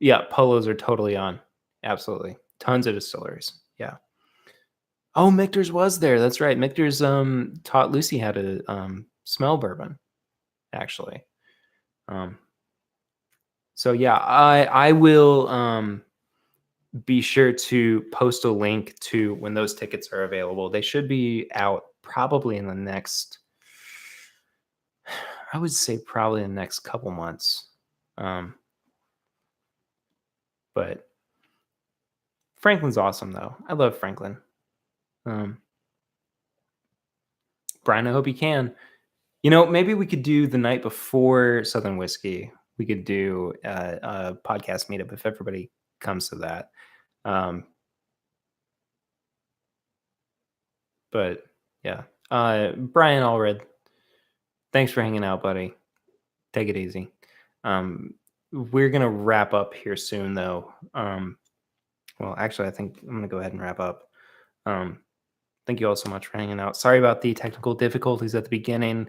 Yeah, polos are totally on. Absolutely. Tons of distilleries. Yeah. Oh, Michter's was there. That's right. Michter's taught Lucy how to smell bourbon. actually. So yeah, I will be sure to post a link to when those tickets are available. They should be out probably in the next, I would say probably in the next couple months. But Franklin's awesome though. I love Franklin. Brian, I hope you can. Maybe we could do the night before Southern Whiskey. We could do a podcast meetup if everybody comes to that. But yeah, Brian Allred, thanks for hanging out, buddy. Take it easy. We're gonna wrap up here soon, though. Well, actually, I think I'm gonna go ahead and wrap up. Thank you all so much for hanging out. Sorry about the technical difficulties at the beginning.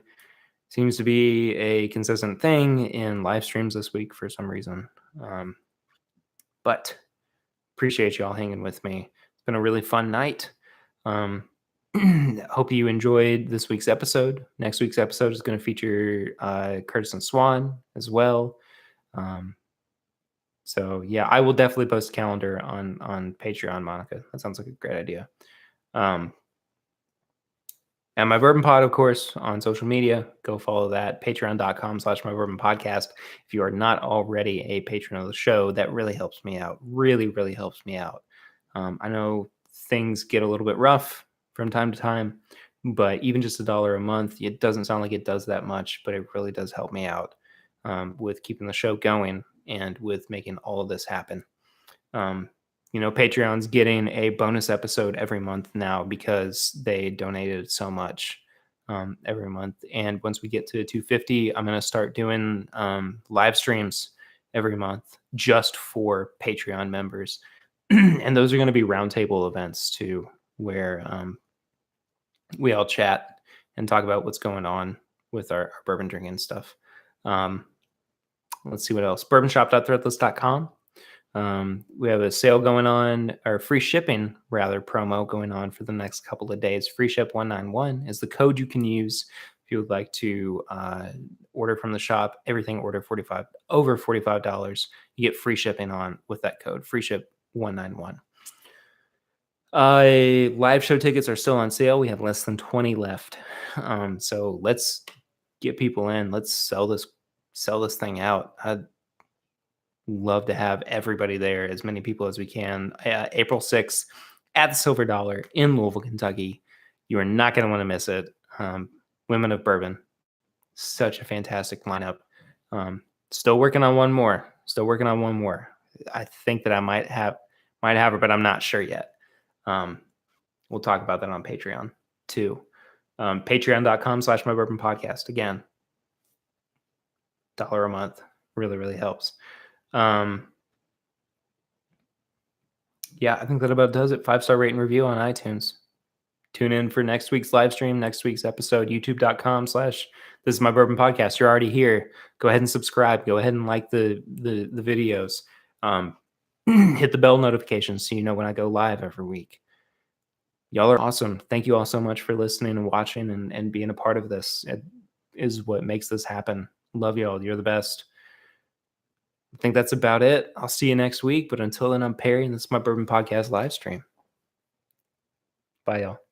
Seems to be a consistent thing in live streams this week for some reason. But appreciate you all hanging with me. It's been a really fun night. Hope you enjoyed this week's episode. Next week's episode is going to feature Curtis and Swan as well. So yeah, I will definitely post a calendar on Patreon, Monica. That sounds like a great idea. And My Bourbon Pod, of course, on social media. Go follow that. Patreon.com/MyBourbonPodcast. If you are not already a patron of the show, that really helps me out. Really, really helps me out. I know things get a little bit rough from time to time, but even just $1 a month, it doesn't sound like it does that much, but it really does help me out with keeping the show going and with making all of this happen. Patreon's getting a bonus episode every month now because they donated so much every month. And once we get to 250, I'm going to start doing live streams every month just for Patreon members. And those are going to be roundtable events too, where we all chat and talk about what's going on with our bourbon drinking stuff. Let's see what else. Bourbonshop.threadless.com. We have a sale going on, or free shipping rather, promo going on for the next couple of days. Free ship 191 is the code you can use if you would like to order from the shop. Everything order over $45, you get free shipping on with that code. Free ship 191. Live show tickets are still on sale. We have less than 20 left. So let's get people in. Let's sell this thing out. I'd love to have everybody there, as many people as we can. April 6th at the Silver Dollar in Louisville, Kentucky. You are not going to want to miss it. Women of Bourbon. Such a fantastic lineup. Still working on one more. I think that I might have her, but I'm not sure yet. We'll talk about that on Patreon too. Patreon.com/MyBourbonPodcast. Again, $1 a month really, really helps. Yeah, I think that about does it. 5-star rate and review on iTunes. Tune in for next week's live stream, next week's episode, youtube.com/This Is My Bourbon Podcast. You're already here. Go ahead and subscribe. Go ahead and like the videos. Hit the bell notifications so you know when I go live every week. Y'all are awesome. Thank you all so much for listening and watching and being a part of this. It is what makes this happen. Love y'all. You're the best. I think that's about it. I'll see you next week. But until then, I'm Perry, and this is My Bourbon Podcast live stream. Bye, y'all.